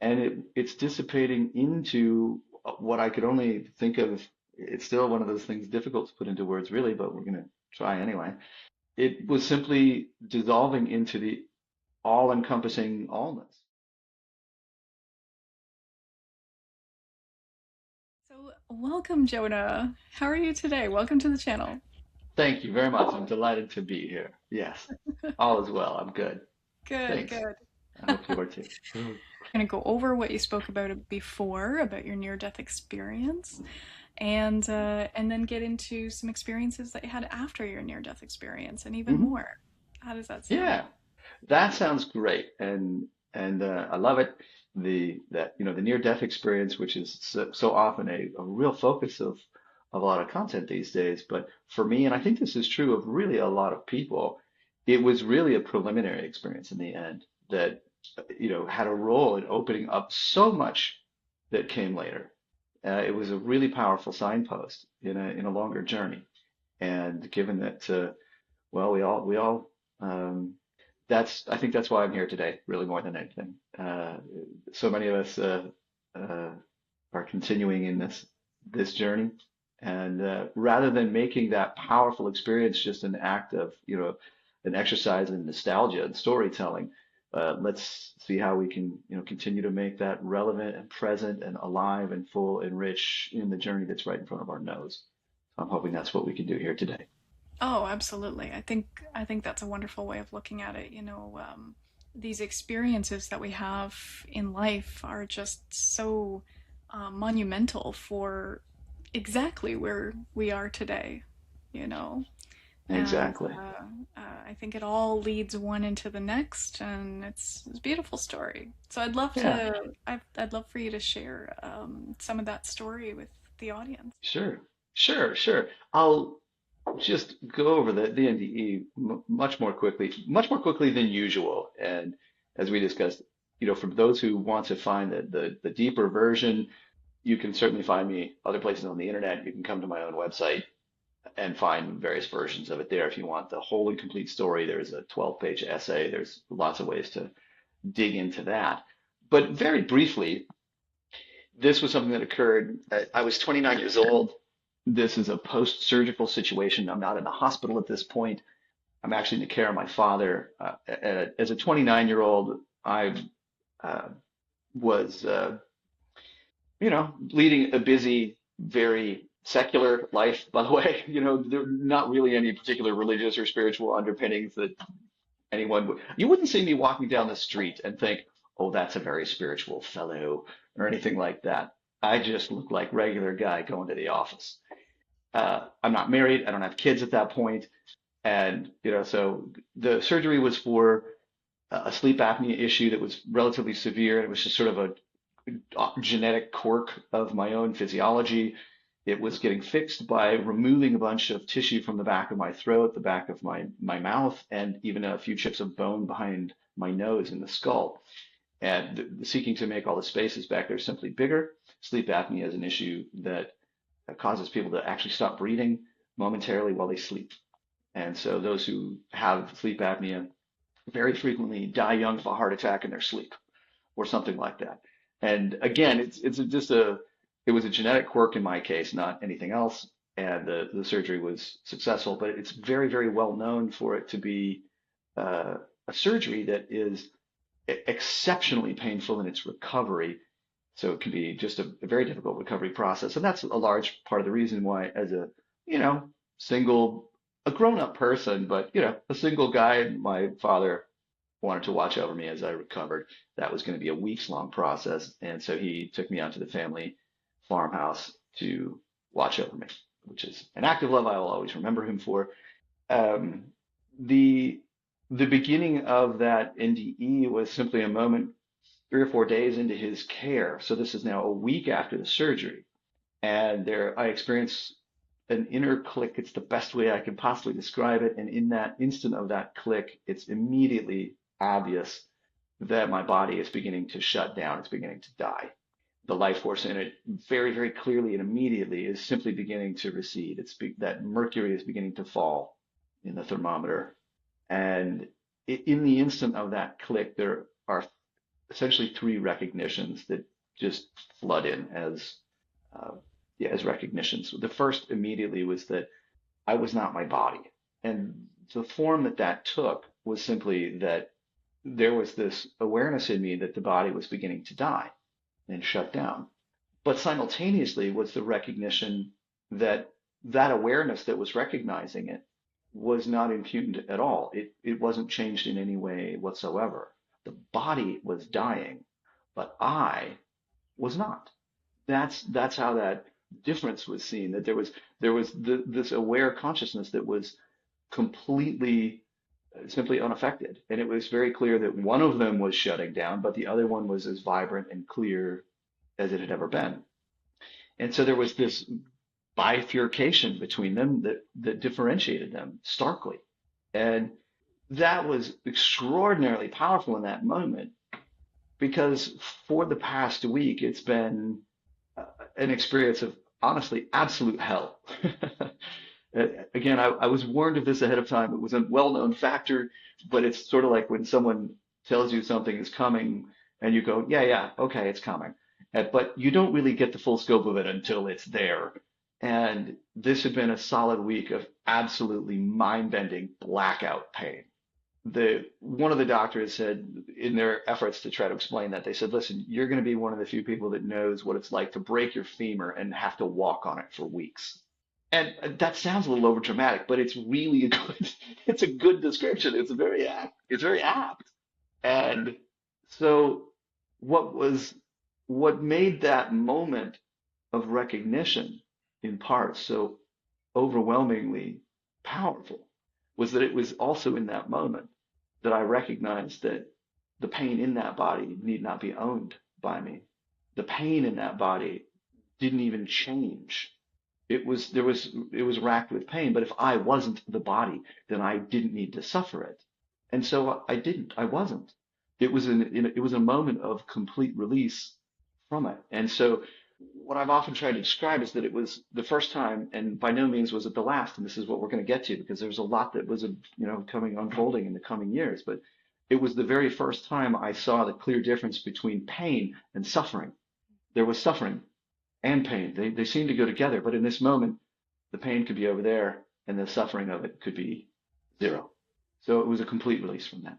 and it's dissipating into what I could only think of. It's still one of those things difficult to put into words, really, but we're going to try anyway. It was simply dissolving into the all-encompassing allness. So, welcome, Jonah. How are you today? Welcome to the channel. Thank you very much. I'm delighted to be here. Yes, all is well. I'm good. Good, Thanks. good. I hope you are too. We're going to go over what you spoke about before, about your near-death experience, and then get into some experiences that you had after your near-death experience, and even Mhm. more. How does that sound? Yeah, that sounds great, and I love it. The near death experience, which is so often a real focus of a lot of content these days. But for me, and I think this is true of really a lot of people, it was really a preliminary experience in the end that had a role in opening up so much that came later. It was a really powerful signpost in a longer journey. And given that, well, we all I think that's why I'm here today, really more than anything. So many of us uh, are continuing in this journey, and rather than making that powerful experience just an act of, an exercise in nostalgia and storytelling, let's see how we can, continue to make that relevant and present and alive and full and rich in the journey that's right in front of our nose. So I'm hoping that's what we can do here today. Oh, absolutely. I think that's a wonderful way of looking at it. These experiences that we have in life are just so monumental for exactly where we are today. You know, and Exactly. I think it all leads one into the next, and it's a beautiful story. So Yeah. I'd love for you to share some of that story with the audience. Sure, sure. I'll just go over the NDE much more quickly than usual. And as we discussed, for those who want to find the deeper version, you can certainly find me other places on the internet. You can come to my own website and find various versions of it there. If you want the whole and complete story, there's a 12-page essay. There's lots of ways to dig into that. But very briefly, this was something that occurred. I was 29 years old. This is a post-surgical situation. I'm not in the hospital at this point. I'm actually in the care of my father. As a 29-year-old, I uh, was, leading a busy, very secular life, by the way. There are not really any particular religious or spiritual underpinnings that you wouldn't see me walking down the street and think, oh, that's a very spiritual fellow or anything like that. I just look like regular guy going to the office. I'm not married. I don't have kids at that point. And, so the surgery was for a sleep apnea issue that was relatively severe. It was just sort of a genetic quirk of my own physiology. It was getting fixed by removing a bunch of tissue from the back of my throat, the back of my mouth, and even a few chips of bone behind my nose in the skull. And seeking to make all the spaces back there simply bigger. Sleep apnea is an issue that causes people to actually stop breathing momentarily while they sleep. And so those who have sleep apnea very frequently die young of a heart attack in their sleep or something like that. And again, it was a genetic quirk in my case, not anything else. And the surgery was successful, but it's very, very well known for it to be uh, a surgery that is exceptionally painful in its recovery. So it can be just a very difficult recovery process. And that's a large part of the reason why, as a, you know, single, a grown-up person, but, a single guy, my father wanted to watch over me as I recovered. That was going to be a weeks long process. And so he took me out to the family farmhouse to watch over me, which is an act of love I will always remember him for. Um, the the beginning of that NDE was simply a moment 3 or 4 days into his care. So this is now a week after the surgery. And there I experienced an inner click. It's the best way I can possibly describe it. And in that instant of that click, it's immediately obvious that my body is beginning to shut down. It's beginning to die. The life force in it very, very clearly and immediately is simply beginning to recede. That mercury is beginning to fall in the thermometer. And in the instant of that click, there are essentially three recognitions that just flood in uh, yeah, as recognitions. The first immediately was that I was not my body. And the form that that took was simply that there was this awareness in me that the body was beginning to die and shut down. But simultaneously was the recognition that that awareness that was recognizing it was not impugned at all. It wasn't changed in any way whatsoever. The body was dying, but I was not. That's how that difference was seen. That there was this aware consciousness that was completely simply unaffected, and it was very clear that one of them was shutting down, but the other one was as vibrant and clear as it had ever been. And so there was this bifurcation between them that differentiated them starkly. And that was extraordinarily powerful in that moment because for the past week, it's been an experience of honestly absolute hell. Again, I was warned of this ahead of time. It was a well-known factor, but it's sort of like when someone tells you something is coming and you go, yeah, yeah, okay, it's coming. But you don't really get the full scope of it until it's there. And this had been a solid week of absolutely mind-bending blackout pain. The one of the doctors said in their efforts to try to explain that, they said, listen, you're going to be one of the few people that knows what it's like to break your femur and have to walk on it for weeks. And that sounds a little over dramatic, but it's really a good, it's a good description. It's very apt. And so what was, what made that moment of recognition in part so overwhelmingly powerful was that it was also in that moment that I recognized that the pain in that body need not be owned by me. The pain in that body didn't even change. It was racked with pain, but if I wasn't the body, then I didn't need to suffer it. And so I didn't. I wasn't. It was a moment of complete release from it. And so what I've often tried to describe is that it was the first time, and by no means was it the last. And this is what we're going to get to because there's a lot that was, coming unfolding in the coming years. But it was the very first time I saw the clear difference between pain and suffering. There was suffering and pain. They seem to go together, but in this moment, the pain could be over there and the suffering of it could be zero. So it was a complete release from that.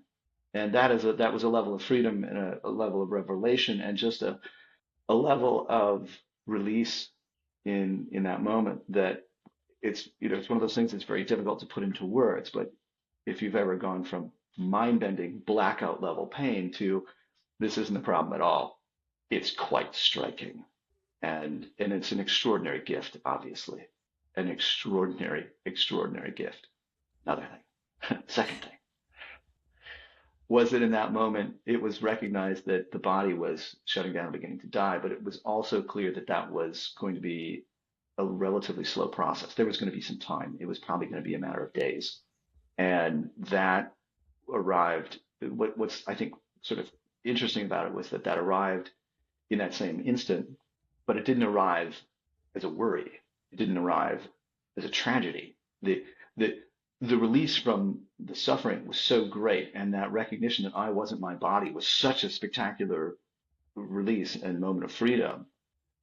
And that was a level of freedom and a level of revelation and just a level of release in that moment that it's one of those things that's very difficult to put into words. But if you've ever gone from mind-bending blackout level pain to this isn't a problem at all, it's quite striking. And it's an extraordinary gift, obviously. An extraordinary, extraordinary gift. Another thing. Second thing was that in that moment, it was recognized that the body was shutting down and beginning to die, but it was also clear that that was going to be a relatively slow process. There was going to be some time. It was probably going to be a matter of days. And that arrived. What's, I think, sort of interesting about it was that that arrived in that same instant, but it didn't arrive as a worry. It didn't arrive as a tragedy. The, the release from the suffering was so great, and that recognition that I wasn't my body was such a spectacular release and moment of freedom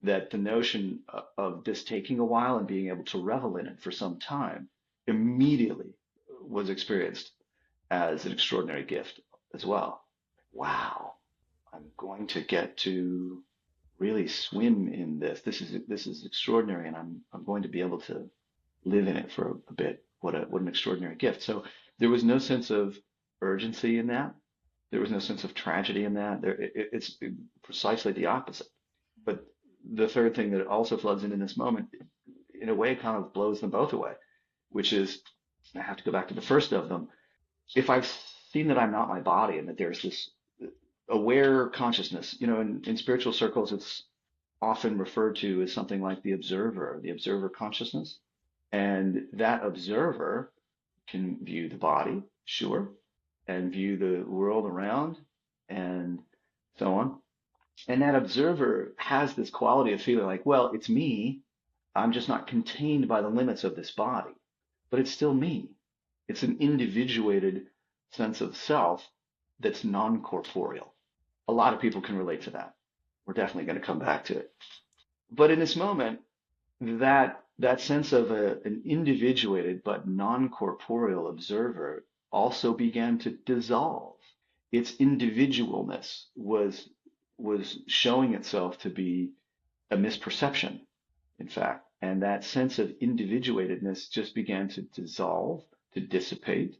that the notion of this taking a while and being able to revel in it for some time immediately was experienced as an extraordinary gift as well. Wow, I'm going to get to really swim in this. This is extraordinary, and I'm going to be able to live in it for a bit. What an extraordinary gift. So there was no sense of urgency in that. There was no sense of tragedy in that. It's precisely the opposite. But the third thing that also floods in this moment, in a way, kind of blows them both away, which is, I have to go back to the first of them. If I've seen that I'm not my body and that there's this aware consciousness, in spiritual circles, it's often referred to as something like the observer consciousness. And that observer can view the body, sure, and view the world around and so on. And that observer has this quality of feeling like, well, it's me. I'm just not contained by the limits of this body, but it's still me. It's an individuated sense of self that's non-corporeal. a lot of people can relate to that. We're definitely going to come back to it. But in this moment, that sense of an individuated but non-corporeal observer also began to dissolve. Its individualness was showing itself to be a misperception, in fact. And that sense of individuatedness just began to dissolve, to dissipate.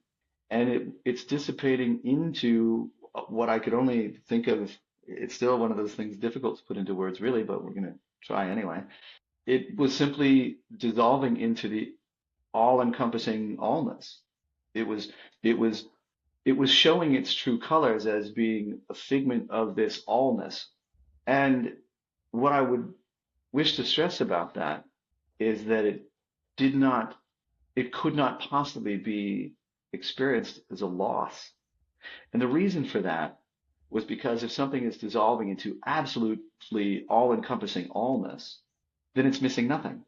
And it's dissipating into what I could only think of. It's still one of those things difficult to put into words, really, but we're going to try anyway. It was simply dissolving into the all-encompassing allness. It was, it was, it was showing its true colors as being a figment of this allness. And what I would wish to stress about that is that did not, it could not possibly be experienced as a loss. And the reason for that was because if something is dissolving into absolutely all-encompassing allness, then it's missing nothing.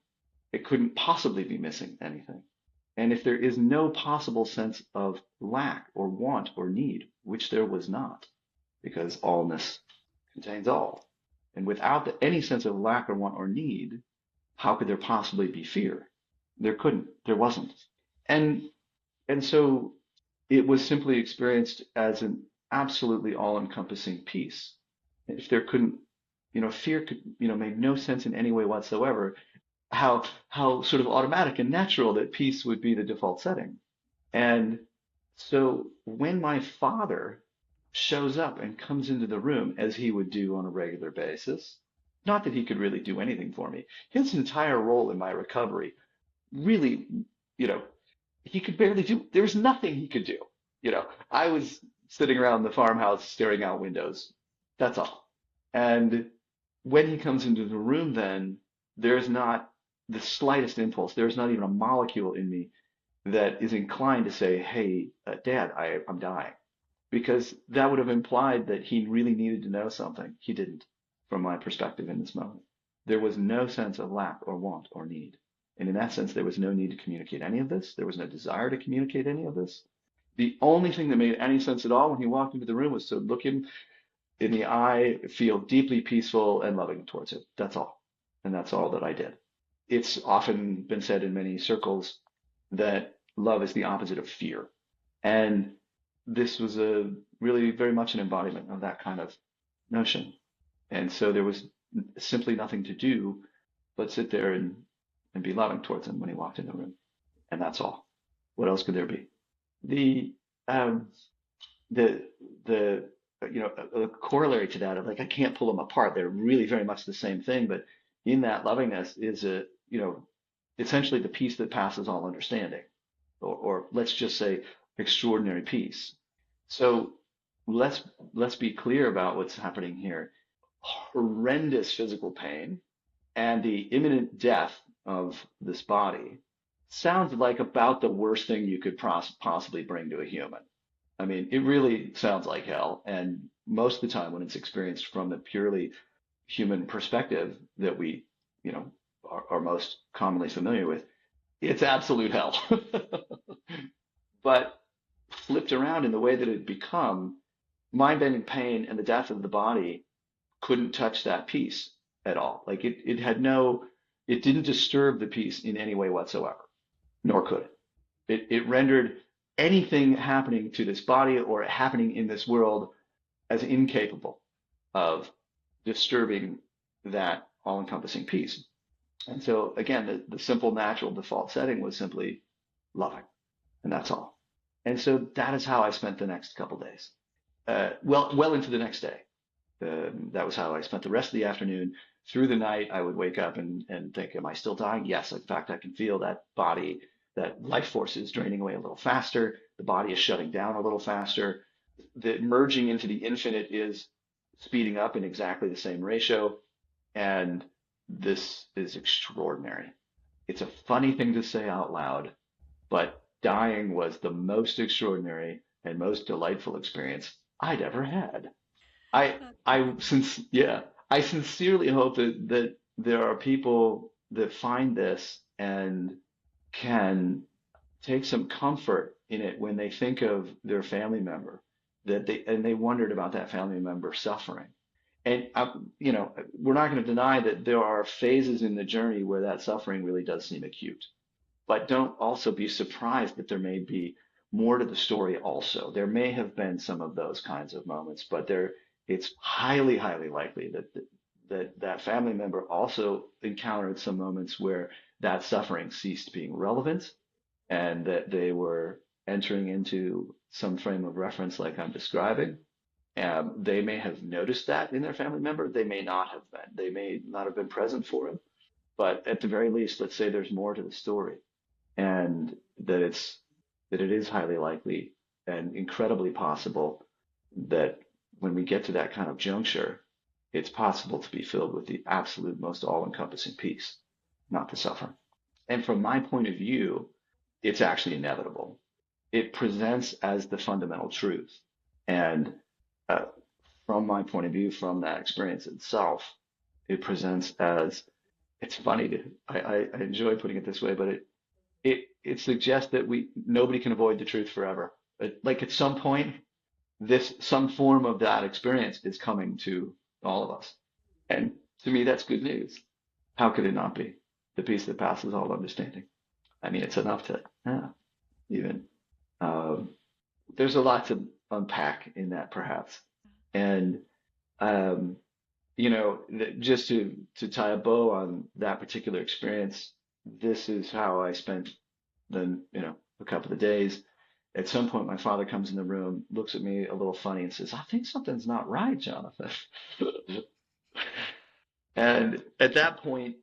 It couldn't possibly be missing anything. And if there is no possible sense of lack or want or need, which there was not, because allness contains all, and without any sense of lack or want or need, how could there possibly be fear? There couldn't. There wasn't. And and so it was simply experienced as an absolutely all-encompassing peace. If there couldn't, fear could, made no sense in any way whatsoever. How sort of automatic and natural that peace would be the default setting. And so when my father shows up and comes into the room as he would do on a regular basis, not that he could really do anything for me. His entire role in my recovery really, you know, he could barely do, there was nothing he could do. I was sitting around the farmhouse staring out windows. That's all. And when he comes into the room, then there's not the slightest impulse. There's not even a molecule in me that is inclined to say, hey, Dad, I'm dying. Because that would have implied that he really needed to know something. He didn't, from my perspective in this moment. There was no sense of lack or want or need. And in that sense, there was no need to communicate any of this. There was no desire to communicate any of this. The only thing that made any sense at all when he walked into the room was to look him in the eye, feel deeply peaceful and loving towards him. That's all. And that's all that I did. It's often been said in many circles that love is the opposite of fear. And this was a really very much an embodiment of that kind of notion. And so there was simply nothing to do but sit there and be loving towards him when he walked in the room. And that's all. What else could there be? The um, the a corollary to that of like I can't pull them apart. They're really very much the same thing, but in that lovingness is essentially the peace that passes all understanding, or let's just say extraordinary peace. So let's be clear about what's happening here. Horrendous physical pain and the imminent death of this body sounds like about the worst thing you could possibly bring to a human. I mean, it really sounds like hell. And most of the time, when it's experienced from a purely human perspective that we, are most commonly familiar with, it's absolute hell. But flipped around in the way that it had become, mind-bending pain and the death of the body couldn't touch that peace at all. Like it didn't disturb the peace in any way whatsoever, nor could it. It rendered anything happening to this body or happening in this world as incapable of disturbing that all-encompassing peace. And so again, the simple natural default setting was simply loving, and that's all. And so that is how I spent the next couple days. Well into the next day. That was how I spent the rest of the afternoon. Through the night, I would wake up and think, am I still dying? Yes. In fact, I can feel that body, that life force is draining away a little faster. The body is shutting down a little faster. The merging into the infinite is speeding up in exactly the same ratio. And this is extraordinary. It's a funny thing to say out loud, but dying was the most extraordinary and most delightful experience I'd ever had. I I sincerely hope that there are people that find this and can take some comfort in it when they think of their family member that they wondered about that family member suffering. And we're not going to deny that there are phases in the journey where that suffering really does seem acute. But don't also be surprised that there may be more to the story also. There may have been some of those kinds of moments, but it's highly, highly likely that family member also encountered some moments where that suffering ceased being relevant and that they were entering into some frame of reference like I'm describing. They may have noticed that in their family member. They may not have been. They may not have been present for it. But at the very least, let's say there's more to the story, and that it is highly likely and incredibly possible that when we get to that kind of juncture, it's possible to be filled with the absolute most all-encompassing peace, not the suffering. And from my point of view, it's actually inevitable. It presents as the fundamental truth. And uh, from my point of view, from that experience itself, it presents as it's funny to I enjoy putting it this way, but it suggests that nobody can avoid the truth forever. Like at some point, some form of that experience is coming to all of us. And to me, that's good news. How could it not be? The peace that passes all understanding. I mean, it's enough to, yeah, even. Um, there's a lot to unpack in that, perhaps. And, um, just to tie a bow on that particular experience, this is how I spent a couple of days. At some point, my father comes in the room, looks at me a little funny, and says, "I think something's not right, Jonathan." And at that point,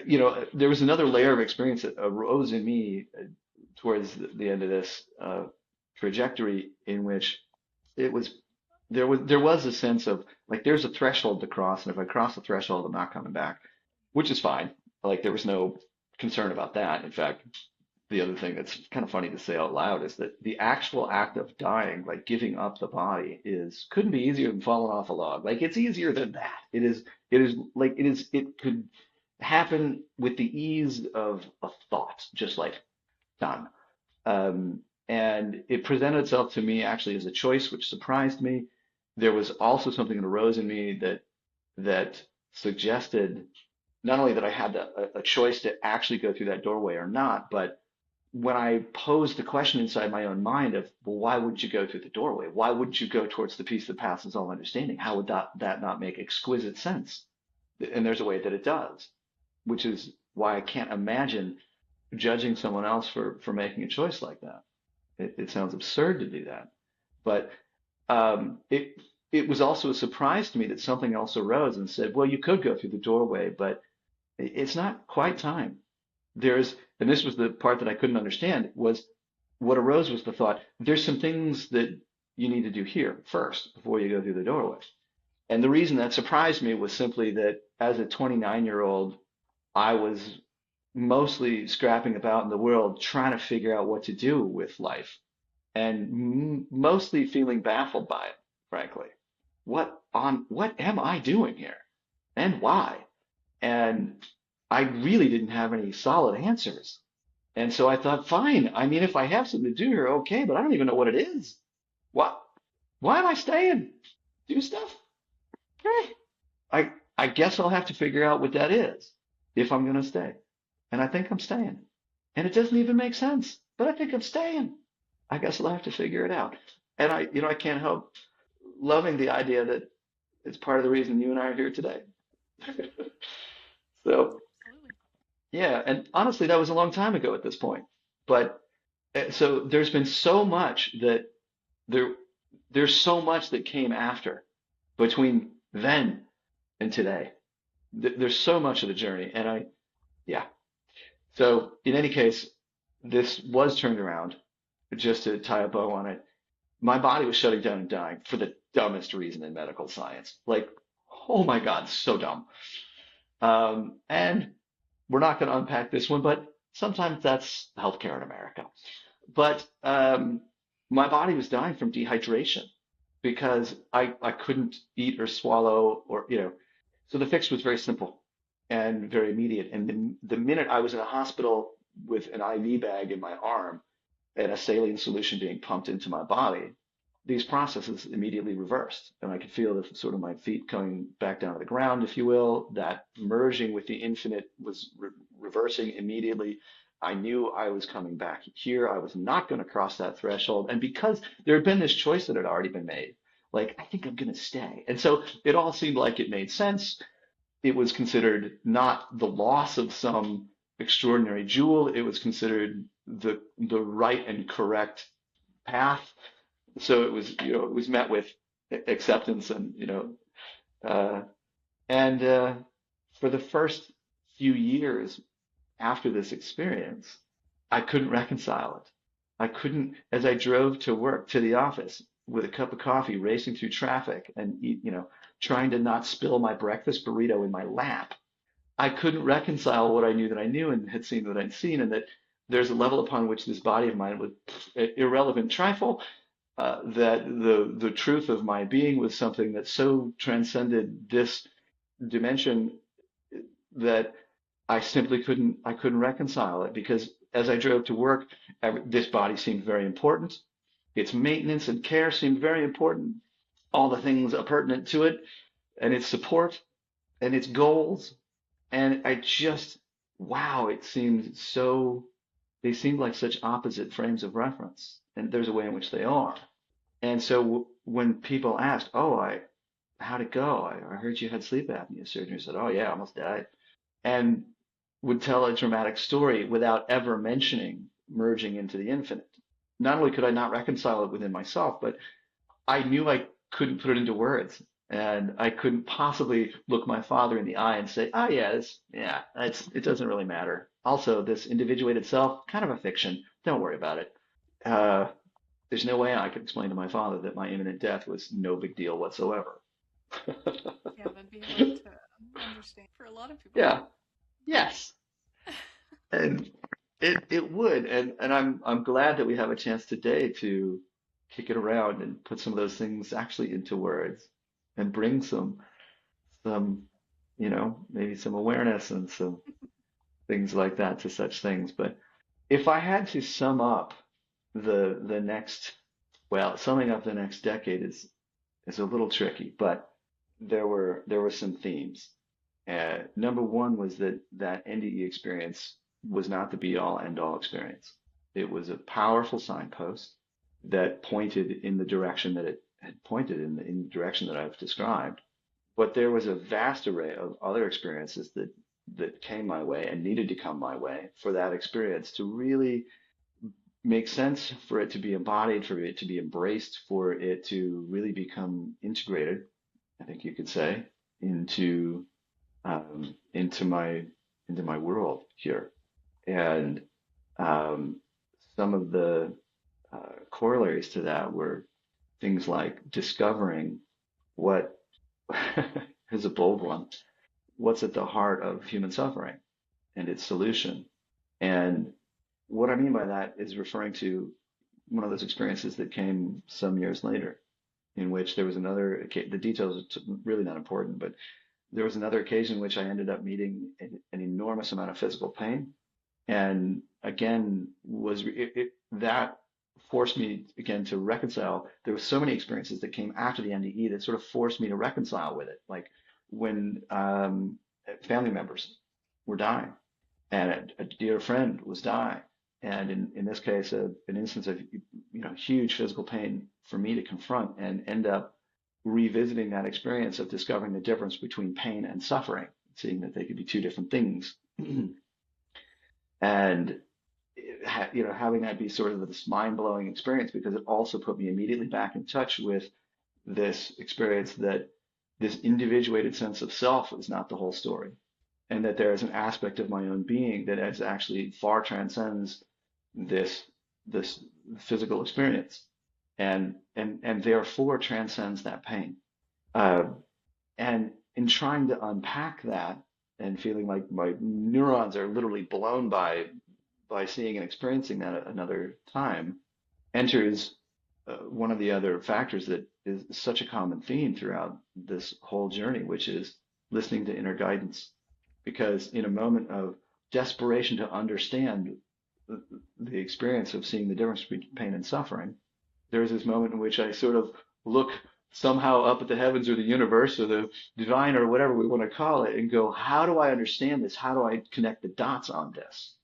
there was another layer of experience that arose in me towards the end of this trajectory, in which it was there was a sense of like there's a threshold to cross, and if I cross the threshold, I'm not coming back, which is fine. Like there was no concern about that. In fact, the other thing that's kind of funny to say out loud is that the actual act of dying, like giving up the body, couldn't be easier than falling off a log. Like it's easier than that. It could happen with the ease of a thought, just like done. And it presented itself to me actually as a choice, which surprised me. There was also something that arose in me that suggested not only that I had a choice to actually go through that doorway or not, but when I posed the question inside my own mind of, well, why would you go through the doorway? Why wouldn't you go towards the peace that passes all understanding? How would that not make exquisite sense? And there's a way that it does, which is why I can't imagine judging someone else for making a choice like that. It sounds absurd to do that, but it was also a surprise to me that something else arose and said, well, you could go through the doorway, but it's not quite time. And this was the part that I couldn't understand, was what arose was the thought, there's some things that you need to do here first before you go through the doorway. And the reason that surprised me was simply that as a 29-year-old, I was mostly scrapping about in the world trying to figure out what to do with life and mostly feeling baffled by it, frankly. What am I doing here and why? And I really didn't have any solid answers. And so I thought, fine. I mean, if I have something to do here, okay, but I don't even know what it is. What? Why am I staying? Do stuff? Okay. I guess I'll have to figure out what that is if I'm going to stay. And I think I'm staying. And it doesn't even make sense, but I think I'm staying. I guess I'll have to figure it out. And I can't help loving the idea that it's part of the reason you and I are here today. So, Absolutely. yeah, and honestly, that was a long time ago at this point. But so there's been so much that there there's so much that came after between then and today. There's so much of the journey, and yeah. So in any case, this was turned around. Just to tie a bow on it, my body was shutting down and dying for the dumbest reason in medical science. Like, oh my God, so dumb. And we're not going to unpack this one, but sometimes that's healthcare in America. But my body was dying from dehydration because I couldn't eat or swallow or. So the fix was very simple and very immediate. And the minute I was in a hospital with an IV bag in my arm and a saline solution being pumped into my body, these processes immediately reversed. And I could feel the sort of my feet coming back down to the ground, if you will. That merging with the infinite was reversing immediately. I knew I was coming back here. I was not going to cross that threshold. And because there had been this choice that had already been made, like, I think I'm going to stay. And so it all seemed like it made sense. It was considered not the loss of some extraordinary jewel. It was considered the right and correct path. So it was, it was met with acceptance and, uh, and for the first few years after this experience, I couldn't reconcile it. I couldn't, as I drove to work, to the office with a cup of coffee, racing through traffic and eat, trying to not spill my breakfast burrito in my lap. I couldn't reconcile what I knew that I knew and had seen that I'd seen, and that there's a level upon which this body of mine was irrelevant trifle, that the truth of my being was something that so transcended this dimension that I couldn't reconcile it, because as I drove to work, this body seemed very important. Its maintenance and care seemed very important. All the things appurtenant to it, and its support and its goals. And I just, wow, they seemed like such opposite frames of reference. And there's a way in which they are. And so when people ask, "Oh, how'd it go? I heard you had sleep apnea surgery." I said, "Oh yeah, I almost died." And would tell a dramatic story without ever mentioning merging into the infinite. Not only could I not reconcile it within myself, but I knew I couldn't put it into words. And I couldn't possibly look my father in the eye and say, "Oh yeah, it doesn't really matter. Also, this individuated self, kind of a fiction. Don't worry about it." Uh, there's no way I could explain to my father that my imminent death was no big deal whatsoever. Yeah, that'd be hard to understand for a lot of people. Yeah. Yes. And it would. And I'm glad that we have a chance today to kick it around and put some of those things actually into words and bring some, maybe some awareness and some things like that to such things. But if I had to sum up the next, well, summing up the next decade is a little tricky, but there were some themes. Number one was that NDE experience was not the be all end all experience. It was a powerful signpost that pointed in the direction that it had pointed in the direction that I've described. But there was a vast array of other experiences that came my way and needed to come my way for that experience to really make sense, for it to be embodied, for it to be embraced, for it to really become integrated, I think you could say, into um, into my into my world here. And um, some of the corollaries to that were things like discovering what is a bold one, what's at the heart of human suffering and its solution. And what I mean by that is referring to one of those experiences that came some years later, in which there was the details are really not important, but there was another occasion in which I ended up meeting an enormous amount of physical pain. And again, that forced me again to reconcile. There were so many experiences that came after the NDE that sort of forced me to reconcile with it. Like when family members were dying, and a dear friend was dying, and in this case, an instance of huge physical pain for me to confront and end up revisiting that experience of discovering the difference between pain and suffering, seeing that they could be two different things, and having that be sort of this mind-blowing experience, because it also put me immediately back in touch with this experience that this individuated sense of self is not the whole story, and that there is an aspect of my own being that is actually far transcends this physical experience, and therefore transcends that pain. Uh, and in trying to unpack that and feeling like my neurons are literally blown by seeing and experiencing that another time, enters one of the other factors that is such a common theme throughout this whole journey, which is listening to inner guidance. Because in a moment of desperation to understand the experience of seeing the difference between pain and suffering, there's this moment in which I sort of look somehow up at the heavens or the universe or the divine or whatever we want to call it and go, how do I understand this? How do I connect the dots on this?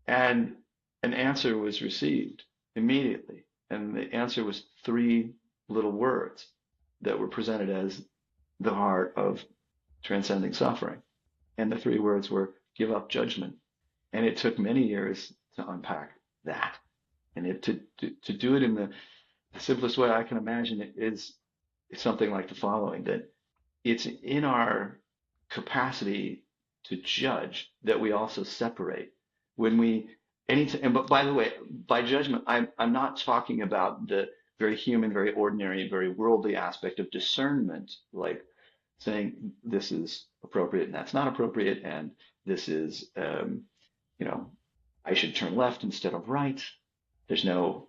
And an answer was received immediately. And the answer was three little words that were presented as the heart of transcending suffering. And the three words were give up judgment. And it took many years to unpack that. And to do it in the simplest way I can imagine it is something like the following, that it's in our capacity to judge that we also separate. When we anytime, and but by the way, by judgment, I'm not talking about the very human, very ordinary, very worldly aspect of discernment, like saying this is appropriate and that's not appropriate, and this is, you know, I should turn left instead of right. You know,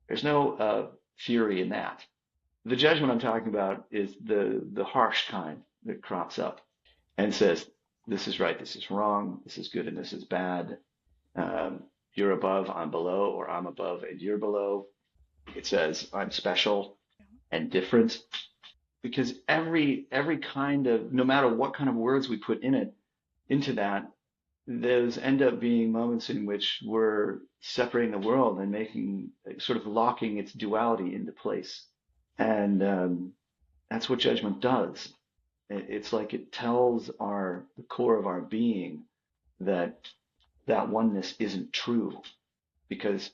there's no fury in that. The judgment I'm talking about is the harsh kind that crops up and says, this is right, this is wrong, this is good and this is bad. You're above, I'm below, or I'm above and you're below. It says I'm special and different because every kind of, no matter what kind of words we put in it, into that, those end up being moments in which we're separating the world and making, sort of locking its duality into place. And that's what judgment does. It's like it tells the core of our being that that oneness isn't true because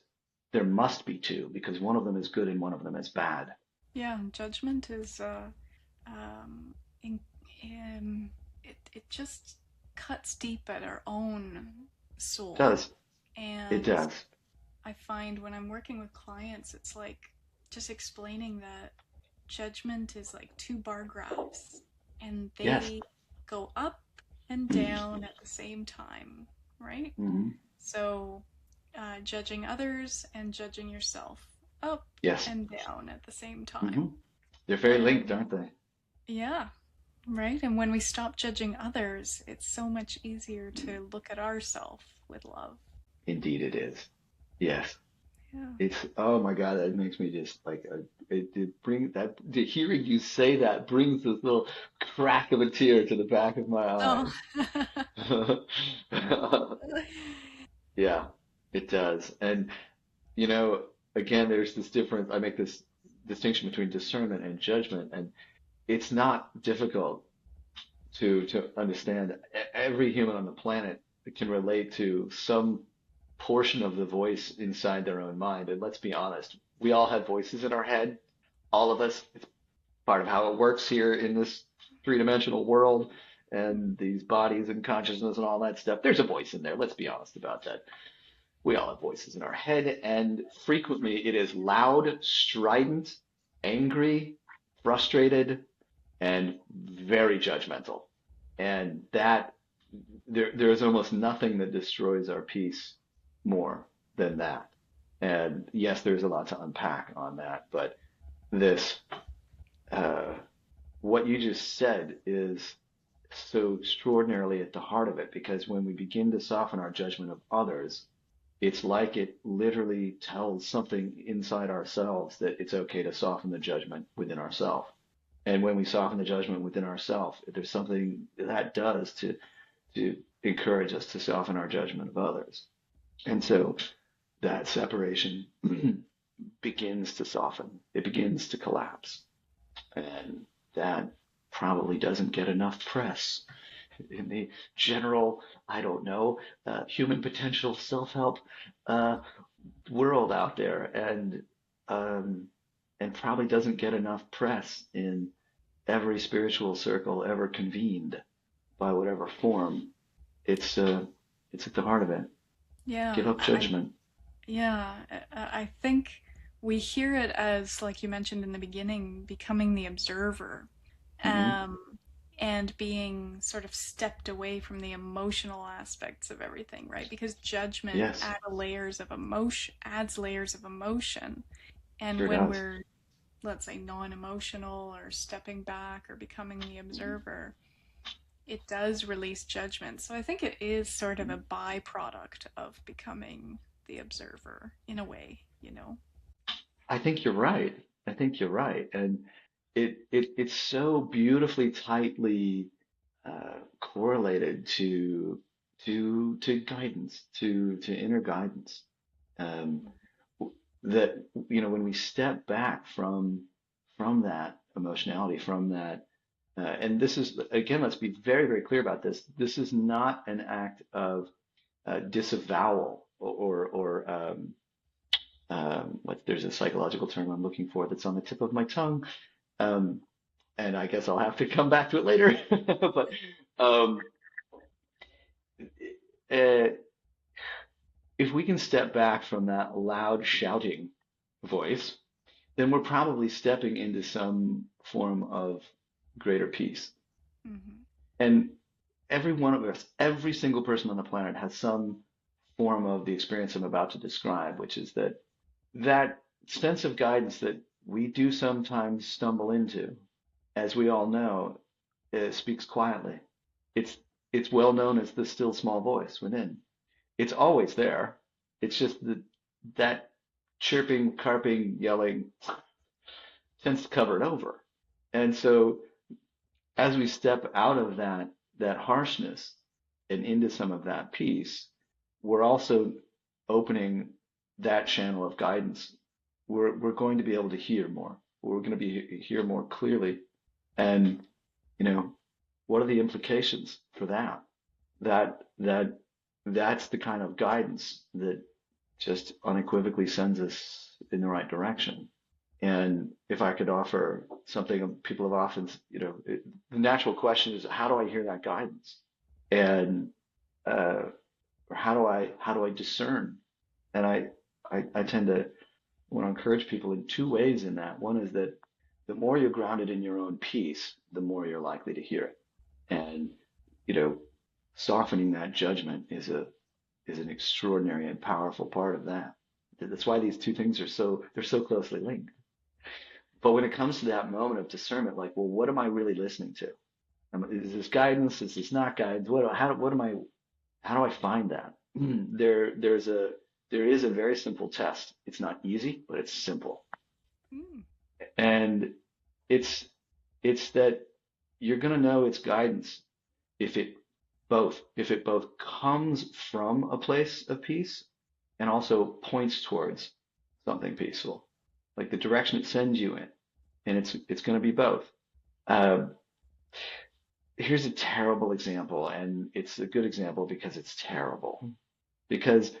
there must be two, because one of them is good and one of them is bad. Yeah, judgment is um, in, it just cuts deep at our own It soul. does. It And does. I find when I'm working with clients, it's like just explaining that judgment is like two bar graphs and Yes. they go up and Mm-hmm. down at the same time, right? Mm-hmm. So, judging others and judging yourself up Yes. and down at the same Mm-hmm. time. They're very linked, And aren't they? yeah, right? And when we stop judging others, it's so much easier Mm. to look at ourself with love. Indeed, it is. Yes. Yeah. It's, oh my God, that makes me just like it brings that hearing you say that brings this little crack of a tear to the back of my Oh. eyes. Yeah, it does. And you know, again, there's this difference. I make this distinction between discernment and judgment, and it's not difficult to understand. Every human on the planet can relate to some portion of the voice inside their own mind. And let's be honest, we all have voices in our head, all of us. It's part of how it works here in this three-dimensional world and these bodies and consciousness and all that stuff. There's a voice in there. Let's be honest about that. We all have voices in our head, and frequently it is loud, strident, angry, frustrated, and very judgmental. And that there's almost nothing that destroys our peace more than that. And yes, there's a lot to unpack on that, but this, uh, what you just said is so extraordinarily at the heart of it, because when we begin to soften our judgment of others, it's like it literally tells something inside ourselves that it's okay to soften the judgment within ourselves. And when we soften the judgment within ourselves, there's something that does to encourage us to soften our judgment of others. And so that separation begins to soften. It begins to collapse. And that probably doesn't get enough press in the general, I don't know, human potential self-help uh, world out there, um, and probably doesn't get enough press in every spiritual circle ever convened by whatever form. It's it's at the heart of it. Yeah, Give up judgment. yeah, I think we hear it as, like you mentioned in the beginning, becoming the observer, Hmm. um, and being sort of stepped away from the emotional aspects of everything, right? Because judgment Yes, adds layers of emotion, and sure when does. we're, let's say, non-emotional or stepping back or becoming the observer, it does release judgment. So I think it is sort of a byproduct of becoming the observer in a way, you know? I think you're right. I think you're right. And it's so beautifully tightly correlated to guidance, to inner guidance. Um, that when we step back from that emotionality, from that, and this is again, let's be very, very clear about this. This is not an act of disavowal what there's a psychological term I'm looking for that's on the tip of my tongue. Um, and I guess I'll have to come back to it later. But um, uh, if we can step back from that loud shouting voice, then we're probably stepping into some form of greater peace. Hmm. And every one of us, every single person on the planet has some form of the experience I'm about to describe, which is that sense of guidance that we do sometimes stumble into, as we all know, speaks quietly. It's it's well known as the still small voice within. It's always there. It's just that chirping, carping, yelling tends to cover it over. And so as we step out of that harshness and into some of that peace, we're also opening that channel of guidance. We're going to be able to hear more. We're going to be hear more clearly. And you know, what are the implications for that? That's the kind of guidance that just unequivocally sends us in the right direction. And if I could offer something people have often, the natural question is, how do I hear that guidance? And or how do I discern? And I tend to want to encourage people in two ways in that. One is that the more you're grounded in your own peace, the more you're likely to hear it. And you know, softening that judgment is an extraordinary and powerful part of that. That's why these two things they're so closely linked. But when it comes to that moment of discernment, like, well, what am I really listening to? Is this guidance? Is this not guidance? How do I find that? There is a very simple test. It's not easy, but it's simple. Mm. And it's it's that you're going to know it's guidance if it both comes from a place of peace and also points towards something peaceful, like the direction it sends you in, and it's going to be both. Um, Here's a terrible example, and it's a good example because it's terrible. Because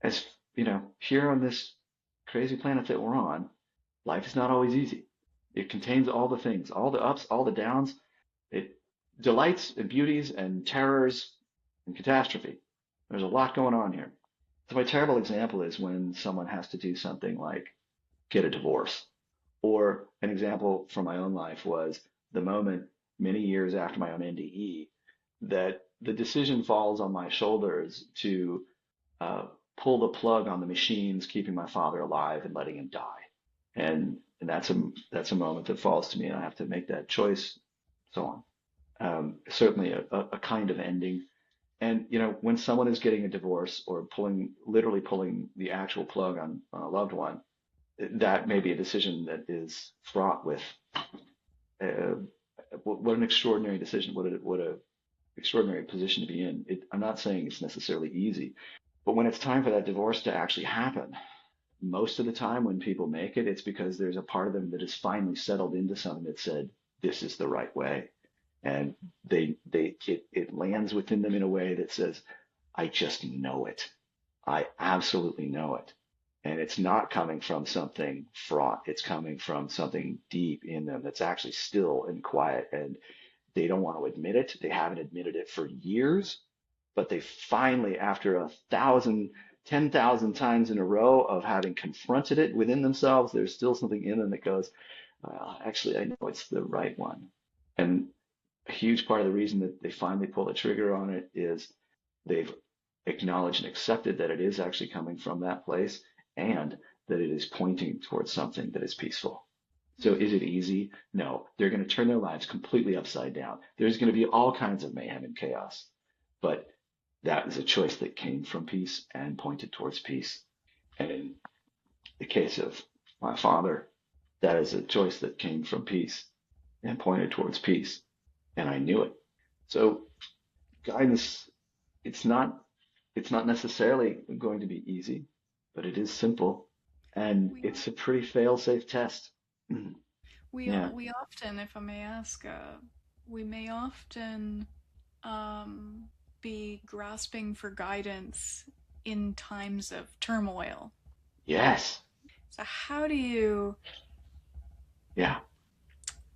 as here on this crazy planet that we're on, life is not always easy. It contains all the things, all the ups, all the downs. It delights and beauties and terrors and catastrophe. There's a lot going on here. So my terrible example is when someone has to do something like get a divorce. Or an example from my own life was the moment many years after my own NDE that the decision falls on my shoulders to uh, pull the plug on the machines keeping my father alive and letting him die. And that's a moment that falls to me, and I have to make that choice. So on. Certainly a kind of ending. And when someone is getting a divorce or literally pulling the actual plug on a loved one, that may be a decision that is fraught with uh, what an extraordinary decision, what a extraordinary position to be in. I'm not saying it's necessarily easy, but when it's time for that divorce to actually happen, most of the time when people make it, it's because there's a part of them that has finally settled into something that said, this is the right way. And it lands within them in a way that says, I just know it. I absolutely know it. And it's not coming from something fraught. It's coming from something deep in them that's actually still and quiet. And they don't want to admit it. They haven't admitted it for years, but they finally, after 1,000, 10,000 times in a row of having confronted it within themselves, there's still something in them that goes, well, actually, I know it's the right one. And a huge part of the reason that they finally pull the trigger on it is they've acknowledged and accepted that it is actually coming from that place and that it is pointing towards something that is peaceful. So is it easy? No. They're going to turn their lives completely upside down. There's going to be all kinds of mayhem and chaos. But that is a choice that came from peace and pointed towards peace. And in the case of my Father, that is a choice that came from peace and pointed towards peace. And I knew it. So guidance, it's not it's not necessarily going to be easy, but it is simple and We it's a pretty fail-safe test. Yeah. we often, if I may ask, we may often um, be grasping for guidance in times of turmoil. Yes. So Yeah.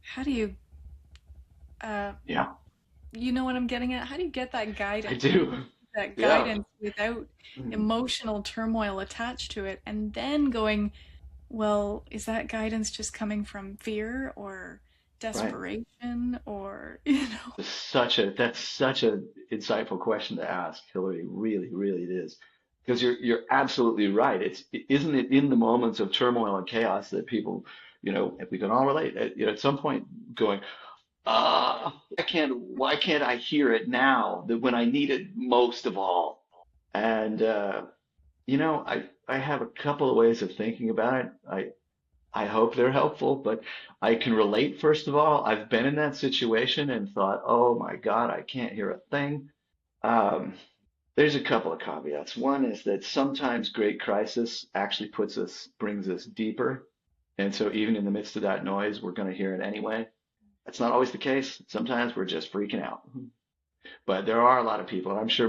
how do you uh, Yeah. you know what I'm getting at? How do you get that I guidance? How do you do. get that Yeah. guidance without Mm. emotional turmoil attached to it? And then going, well, is that guidance just coming from fear or Right. desperation or, you know? That's such a insightful question to ask, Hillary. Really, really it is. Because you're absolutely right. Isn't it in the moments of turmoil and chaos that people, if we can all relate, at some point going, why can't I hear it now that when I need it most of all? And I have a couple of ways of thinking about it. I hope they're helpful, but I can relate, first of all. I've been in that situation and thought, oh my God, I can't hear a thing. Um, there's a couple of caveats. One is that sometimes great crisis actually brings us deeper. And so even in the midst of that noise, we're going to hear it anyway. That's not always the case. Sometimes we're just freaking out. But there are a lot of people, and I'm sure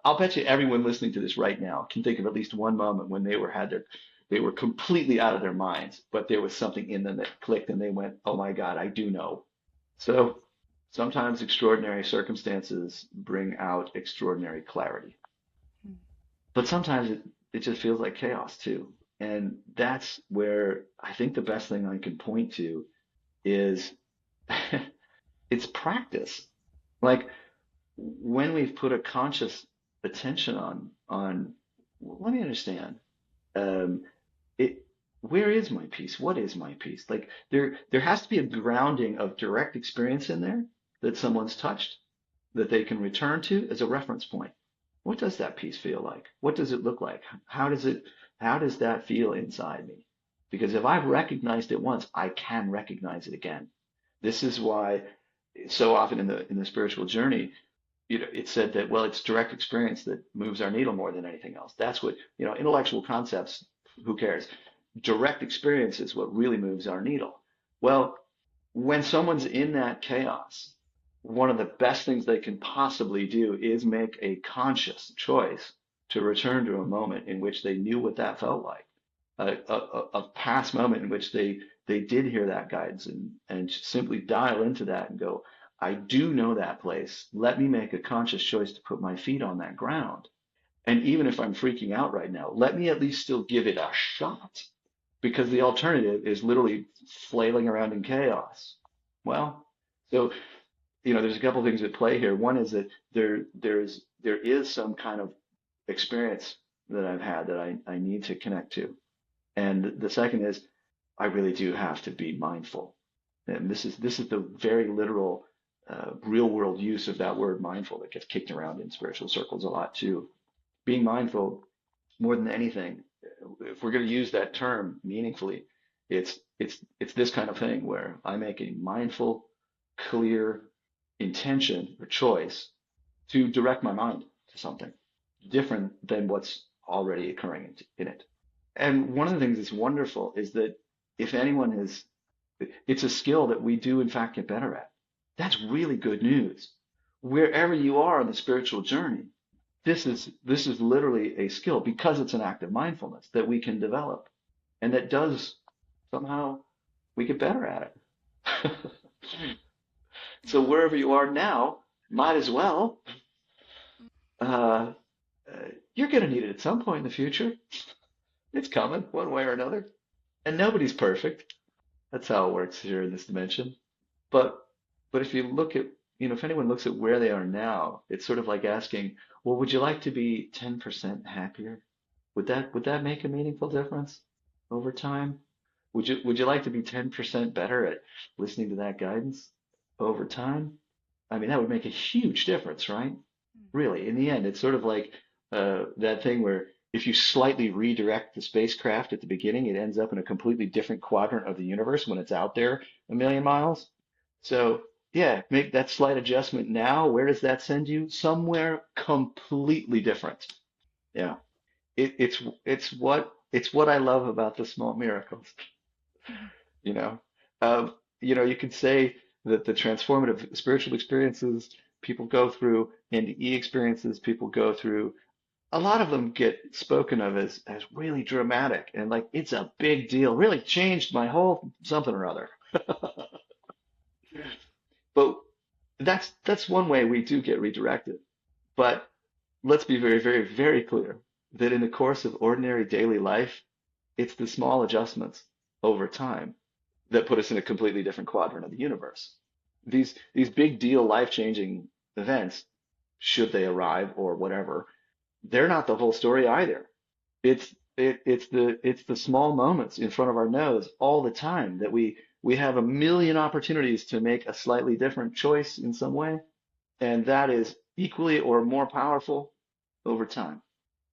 I'll bet you everyone listening to this right now can think of at least one moment when they were completely out of their minds, but there was something in them that clicked, and they went, "Oh my God, I do know." So sometimes extraordinary circumstances bring out extraordinary clarity, but sometimes it just feels like chaos too, and that's where I think the best thing I can point to is it's practice. Like when we've put a conscious attention on let me understand um it where is my peace, what is my peace, like there has to be a grounding of direct experience in there that someone's touched that they can return to as a reference point. What does that peace feel like? What does it look like? How does that feel inside me? Because if I've recognized it once, I can recognize it again. This is why so often in the spiritual journey, it's said that, well, it's direct experience that moves our needle more than anything else. That's what, intellectual concepts, who cares? Direct experience is what really moves our needle. Well, when someone's in that chaos, one of the best things they can possibly do is make a conscious choice to return to a moment in which they knew what that felt like, a past moment in which they did hear that guidance and simply dial into that and go, I do know that place. Let me make a conscious choice to put my feet on that ground. And even if I'm freaking out right now, let me at least still give it a shot because the alternative is literally flailing around in chaos. Well, so there's a couple of things at play here. One is that there is some kind of experience that I've had that I need to connect to. And the second is I really do have to be mindful. And this is the very literal real world use of that word mindful that gets kicked around in spiritual circles a lot too. Being mindful more than anything, if we're going to use that term meaningfully, it's this kind of thing where I make a mindful, clear intention or choice to direct my mind to something different than what's already occurring in it. And one of the things that's wonderful is that if anyone is, it's a skill that we do in fact get better at. That's really good news. Wherever you are on the spiritual journey, this is literally a skill because it's an act of mindfulness that we can develop, and that does somehow we get better at it. So Yeah. wherever you are now, might as well. Uh, you're going to need it at some point in the future. It's coming one way or another, and nobody's perfect. That's how it works here in this dimension. But if you look at, if anyone looks at where they are now, it's sort of like asking, well, would you like to be 10% happier? Would that make a meaningful difference over time? Would you like to be 10% better at listening to that guidance over time? I mean, that would make a huge difference, right? Really, in the end, it's sort of like that thing where if you slightly redirect the spacecraft at the beginning, it ends up in a completely different quadrant of the universe when it's out there a million miles. So yeah, make that slight adjustment now. Where does that send you? Somewhere completely different. Yeah. It's what I love about the small miracles, Mhm. you know. You could say that the transformative spiritual experiences people go through and the E experiences people go through, a lot of them get spoken of as really dramatic and like it's a big deal, really changed my whole something or other. But that's one way we do get redirected. But let's be very, very, very clear that in the course of ordinary daily life, it's the small adjustments over time that put us in a completely different quadrant of the universe. These big deal life-changing events, should they arrive or whatever, they're not the whole story either. It's the small moments in front of our nose all the time that we have a million opportunities to make a slightly different choice in some way, and that is equally or more powerful over time.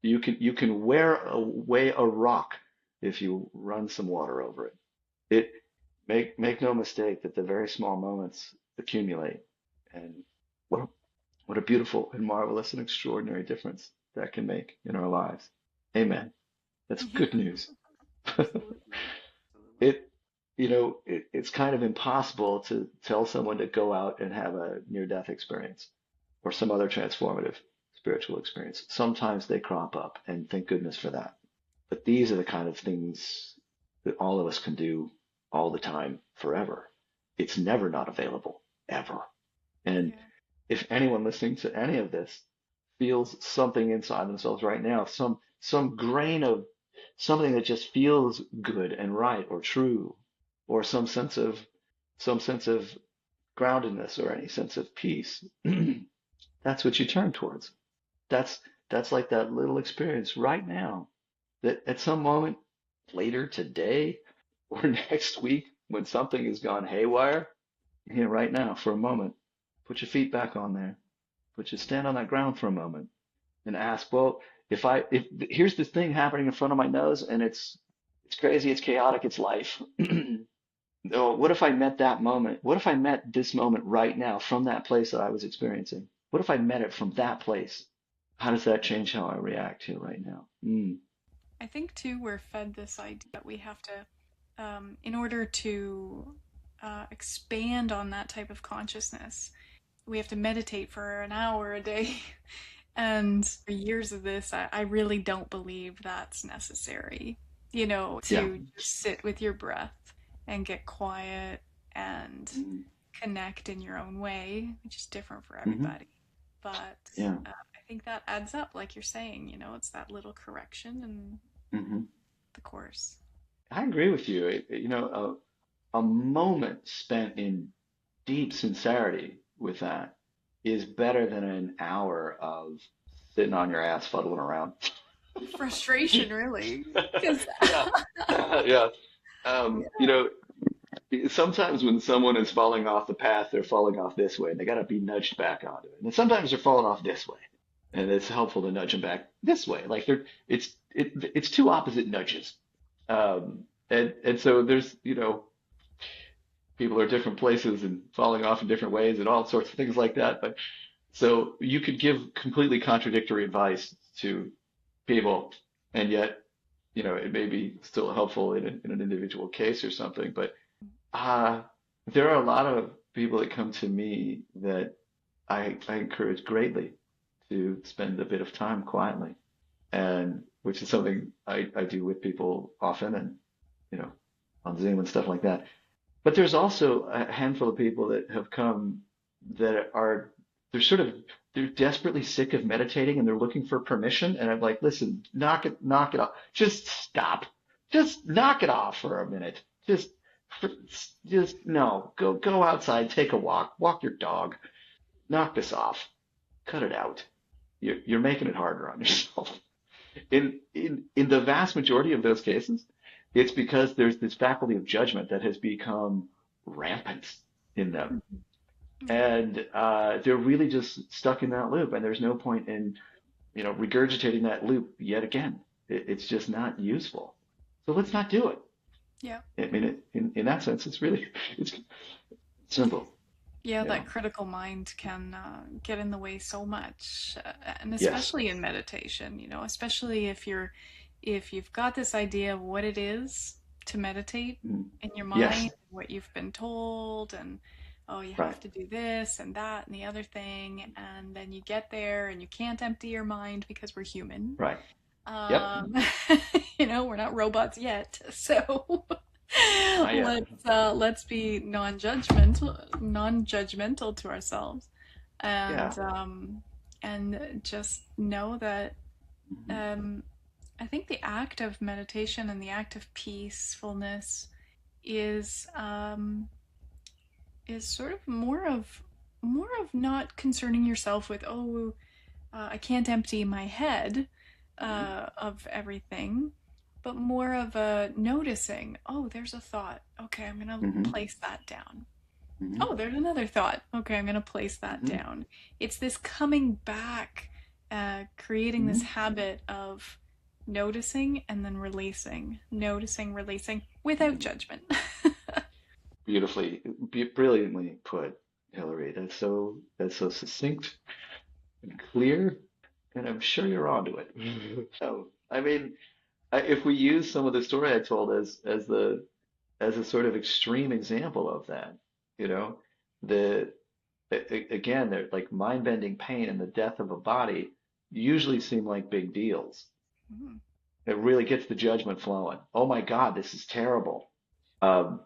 You can wear away a rock if you run some water over it. It make no mistake that the very small moments accumulate, and what a, what a beautiful and marvelous and extraordinary difference that can make in our lives. Amen. That's Yeah, good news. absolutely. Absolutely. It's kind of impossible to tell someone to go out and have a near-death experience or some other transformative spiritual experience. Sometimes they crop up, and thank goodness for that. But these are the kind of things that all of us can do all the time, forever. It's never not available, ever. And Yeah. if anyone listening to any of this feels something inside themselves right now, some grain of something that just feels good and right or true, or some sense of groundedness or any sense of peace, that's what you turn towards. That's that's like that little experience right now that at some moment later today or next week when something has gone haywire, right now for a moment, put your feet back on there. Put your stand on that ground for a moment and ask, well, if here's this thing happening in front of my nose and it's crazy, it's chaotic, it's life. Oh, what if I met that moment? What if I met this moment right now from that place that I was experiencing? What if I met it from that place? How does that change how I react to it right now? I think too we're fed this idea that we have to, in order to expand on that type of consciousness, we have to meditate for an hour a day. And for years of this, I really don't believe that's necessary. Yeah. To just sit with your breath and get quiet and Hmm. connect in your own way, which is different for Hmm. everybody. But Yeah. I think that adds up, like you're saying, it's that little correction and Hmm. the course. I agree with you. A moment spent in deep sincerity with that is better than an hour of sitting on your ass fuddling around. Frustration, really. Because, Yeah. Yeah. Sometimes when someone is falling off the path, they're falling off this way, and they got to be nudged back onto it. And sometimes they're falling off this way, and it's helpful to nudge them back this way. Like it's two opposite nudges. And so there's, people are different places and falling off in different ways and all sorts of things like that. But so you could give completely contradictory advice to people, and yet, it may be still helpful in an individual case or something. But uh, there are a lot of people that come to me that I encourage greatly to spend a bit of time quietly, and which is something I do with people often, and you know on Zoom and stuff like that. But there's also a handful of people that have come that they're sort of they're desperately sick of meditating and they're looking for permission. And I'm like, listen, knock it off. Just stop. Just knock it off for a minute. Just no. Go outside, take a walk, walk your dog, knock this off, cut it out. You're making it harder on yourself. In the vast majority of those cases, it's because there's this faculty of judgment that has become rampant in them, yeah. and they're really just stuck in that loop. And there's no point in regurgitating that loop yet again. It's just not useful. So let's not do it. Yeah. I mean, in that sense, it's really it's simple. Yeah, You that know. critical mind can get in the way so much, and Yes. especially in meditation, especially if you've got this idea of what it is to meditate Mm. in your mind, Yes. what you've been told, and oh, you Right. have to do this and that and the other thing, and then you get there and you can't empty your mind because we're human. Right. Yep. Um, we're not robots yet, so Not yet. let's be non-judgmental to ourselves, Yeah. and just know that Hmm. um, I think the act of meditation and the act of peacefulness is is sort of more of not concerning yourself with, oh, I can't empty my head of everything, but more of a noticing, oh, there's a thought. Okay, I'm going to Hmm. place that down. Hmm. Oh, there's another thought. Okay, I'm going to place that Hmm. down. It's this coming back, creating this Hmm. habit of noticing and then releasing, noticing, releasing without Hmm. judgment. Beautifully, brilliantly put, Hillary. That's so succinct and clear, and I'm sure you're onto it. So, I mean, if we use some of the story I told as a sort of extreme example of that, you know, the again, they're like mind-bending pain and the death of a body usually seem like big deals. Mm, It really gets the judgment flowing. Oh my God, this is terrible. Um,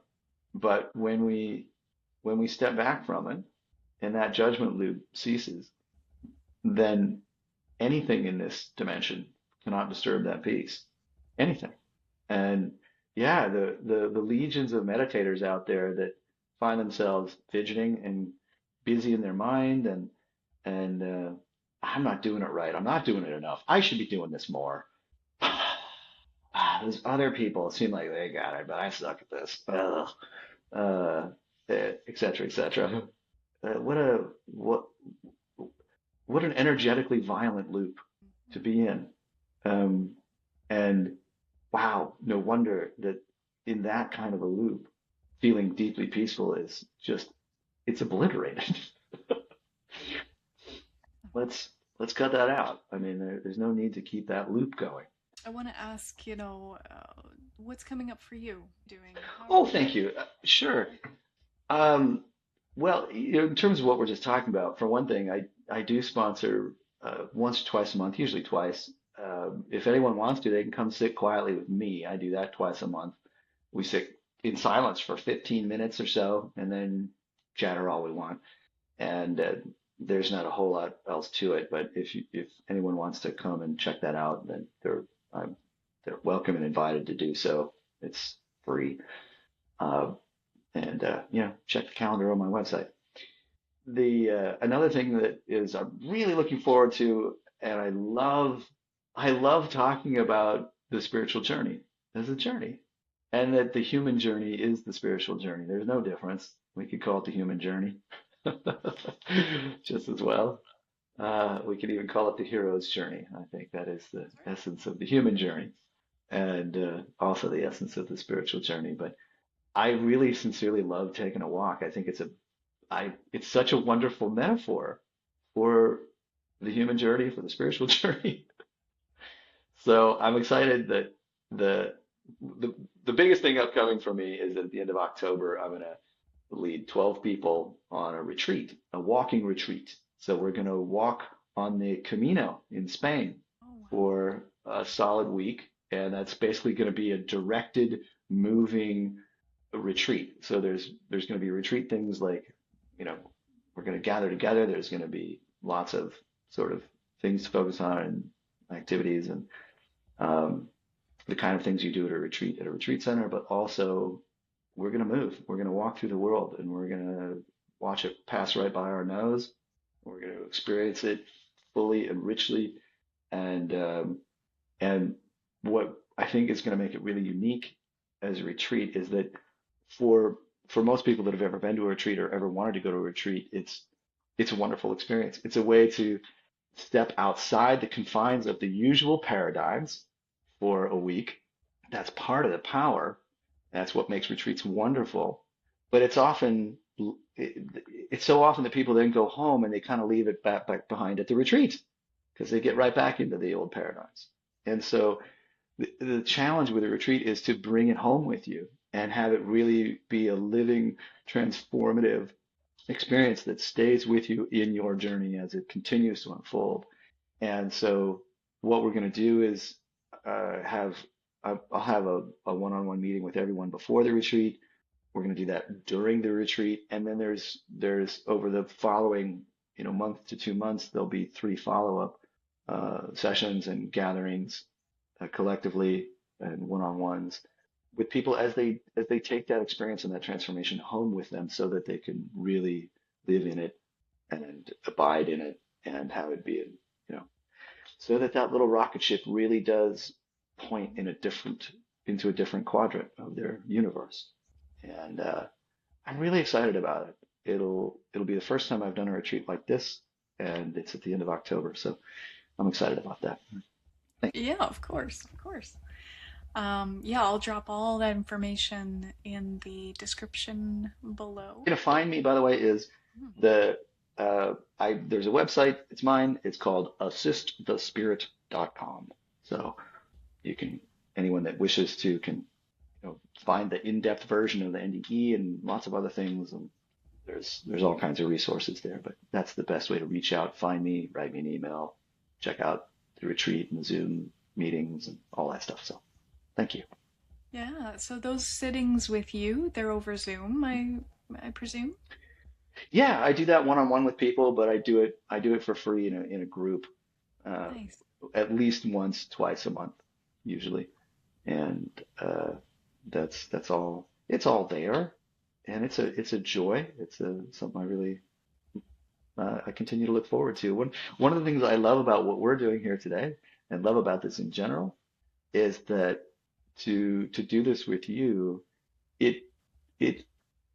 but when we step back from it and that judgment loop ceases, then anything in this dimension cannot disturb that peace. Anything. And yeah, the legions of meditators out there that find themselves fidgeting and busy in their mind and I'm not doing it right. I'm not doing it enough. I should be doing this more. Those other people seem like they got it, but I suck at this. Ugh. Uh, et cetera, et cetera. What what an energetically violent loop to be in. Um, and wow, no wonder that in that kind of a loop, feeling deeply peaceful is just, it's obliterated. Let's let's cut that out. I mean, there's no need to keep that loop going. I want to ask, what's coming up for you doing? Oh, What? thank you. Sure. Um, well, in terms of what we're just talking about, for one thing, I do sponsor once or twice a month, usually twice. If anyone wants to, they can come sit quietly with me. I do that twice a month. We sit in silence for 15 minutes or so, and then chatter all we want. And there's not a whole lot else to it. But if anyone wants to come and check that out, then um, they're welcome and invited to do so. It's free. Uh, and check the calendar on my website. The another thing that is I'm really looking forward to, and I love talking about the spiritual journey as a journey, and that the human journey is the spiritual journey. There's no difference. We could call it the human journey just as well. We could even call it the hero's journey. I think that is the That's right. essence of the human journey, and also the essence of the spiritual journey. But I really sincerely love taking a walk. I think it's such a wonderful metaphor for the human journey, for the spiritual journey. So I'm excited that the the the biggest thing upcoming for me is at the end of October, I'm gonna lead 12 people on a retreat, a walking retreat. So we're gonna walk on the Camino in Spain Oh, wow. for a solid week, and that's basically going to be a directed, moving retreat. So there's going to be retreat things like, you know, we're going to gather together. There's going to be lots of sort of things to focus on and activities and um, the kind of things you do at a retreat center. But also we're going to move. We're going to walk through the world and we're going to watch it pass right by our nose. We're going to experience it fully and richly. And and what I think is going to make it really unique as a retreat is that for for most people that have ever been to a retreat or ever wanted to go to a retreat, it's a wonderful experience. It's a way to step outside the confines of the usual paradigms for a week. That's part of the power. That's what makes retreats wonderful. But it's so often that people then go home and they kind of leave it back behind at the retreat because they get right back into the old paradigms. And so the challenge with a retreat is to bring it home with you and have it really be a living, transformative experience that stays with you in your journey as it continues to unfold. And so what we're going to do is have I'll have a one-on-one meeting with everyone before the retreat. We're going to do that during the retreat, and then there's over the following month to 2 months there'll be three follow-up sessions and gatherings collectively and one-on-ones with people as they take that experience and that transformation home with them, so that they can really live in it and abide in it and have it be, so that little rocket ship really does point into a different quadrant of their universe. And I'm really excited about it. It'll be the first time I've done a retreat like this, and it's at the end of October, so I'm excited about that. Thank Yeah, of course, of course. Yeah, I'll drop all that information in the description below. you. To find me, by the way, is the I there's a website. It's mine. It's called assistthespirit.com. So you can anyone that wishes to can find the in-depth version of the NDE and lots of other things. And there's all kinds of resources there. But that's the best way to reach out, find me, write me an email, check out the retreat and the Zoom meetings and all that stuff. So thank you. Yeah, so those sittings with you, they're over Zoom, I presume. Yeah, I do that one-on-one with people, but I do it for free in a group, uh, Nice. at least once, twice a month, usually. And that's all. It's all there, and it's a joy. It's something I continue to look forward to. One of the things I love about what we're doing here today, and love about this in general, is that to do this with you, it it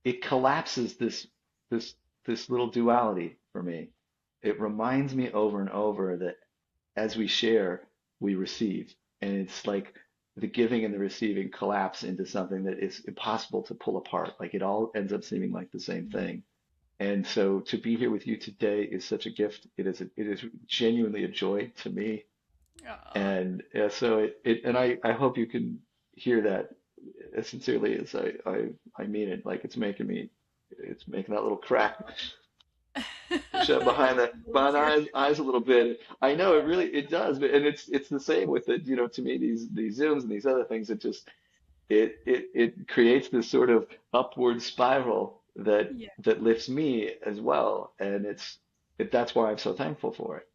it collapses this this little duality for me. It reminds me over and over that as we share, we receive, and it's like the giving and the receiving collapse into something that is impossible to pull apart. Like it all ends up seeming like the same thing. And so to be here with you today is such a gift. It is genuinely a joy to me. Aw. And so and I hope you can hear that as sincerely as I mean it. Like it's making that little crack shut behind the eyes a little bit. I know it does, but and it's the same with it. To me, these Zooms and these other things, it creates this sort of upward spiral Yeah. that lifts me as well, and that's why I'm so thankful for it.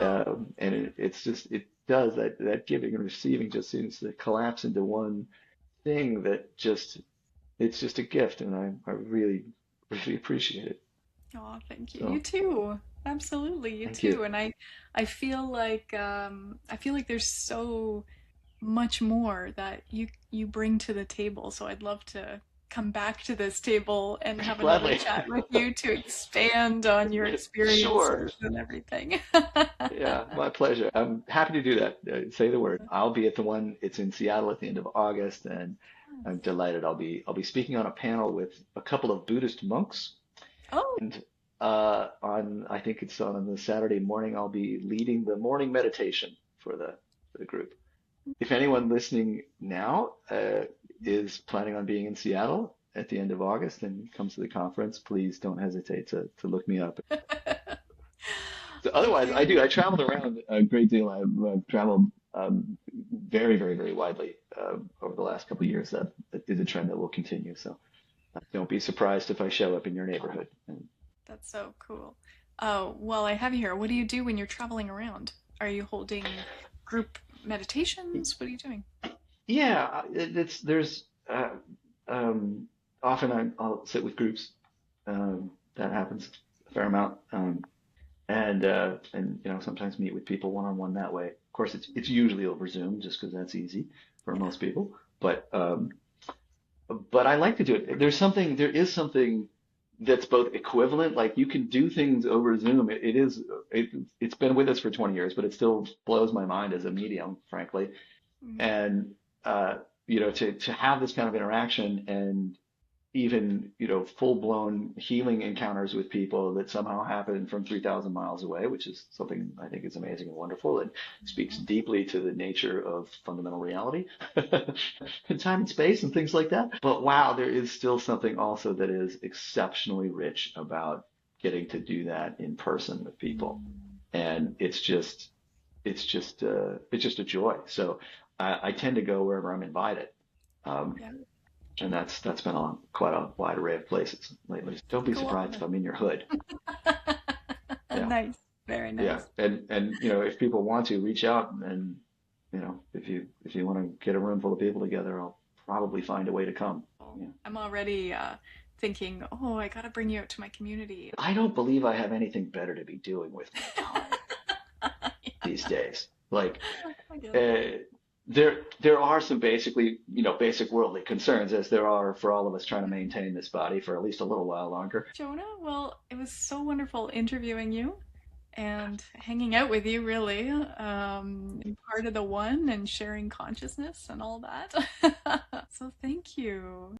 Oh, And it's just it does that giving and receiving just seems to collapse into one thing that just it's just a gift, and I really really appreciate it. oh, thank you. You So too. Absolutely, you thank you. too. And I feel like there's so much more that you bring to the table. So I'd love to come back to this table and have another Gladly. chat with you to expand on your Sure. experiences and everything. Yeah, my pleasure. I'm happy to do that. Say the word. I'll be at the one. It's in Seattle at the end of August, and I'm delighted. I'll be speaking on a panel with a couple of Buddhist monks, Oh, and on I think it's on the Saturday morning. I'll be leading the morning meditation for the group. If anyone listening now is planning on being in Seattle at the end of August and comes to the conference, please don't hesitate to look me up. So otherwise, I okay. do. I traveled around a great deal. I've traveled very, very, very widely over the last couple of years. That is a trend that will continue. So don't be surprised if I show up in your neighborhood. And That's so cool. Oh, well, I have you here. What do you do when you're traveling around? Are you holding group meditations? What are you doing? yeah, it's there's often I'll sit with groups. That happens a fair amount. And sometimes meet with people one on one that way. Of course, it's usually over Zoom just because that's easy for Yeah. most people. But I like to do it. There is something that's both equivalent. Like you can do things over Zoom. It's been with us for 20 years, but it still blows my mind as a medium, frankly. Mm. And to have this kind of interaction and even, full-blown healing encounters with people that somehow happen from 3,000 miles away, which is something I think is amazing and wonderful and speaks Yeah. deeply to the nature of fundamental reality and time and space and things like that. But wow, there is still something also that is exceptionally rich about getting to do that in person with people. Mm. And it's just a joy. So I tend to go wherever I'm invited. Um, Yeah. and that's been on quite a wide array of places lately. Don't be Go surprised if on. I'm in your hood. Yeah, Nice. Very yeah. nice. And if people want to reach out and if you want to get a room full of people together, I'll probably find a way to come. Well, Yeah. I'm already thinking, oh, I gotta bring you out to my community. I don't believe I have anything better to be doing with my time these days. Like, I get it. uh, there are some basic worldly concerns as there are for all of us trying to maintain this body for at least a little while longer. Jonah, well, it was so wonderful interviewing you and hanging out with you, really. And part of the one and sharing consciousness and all that. So thank you.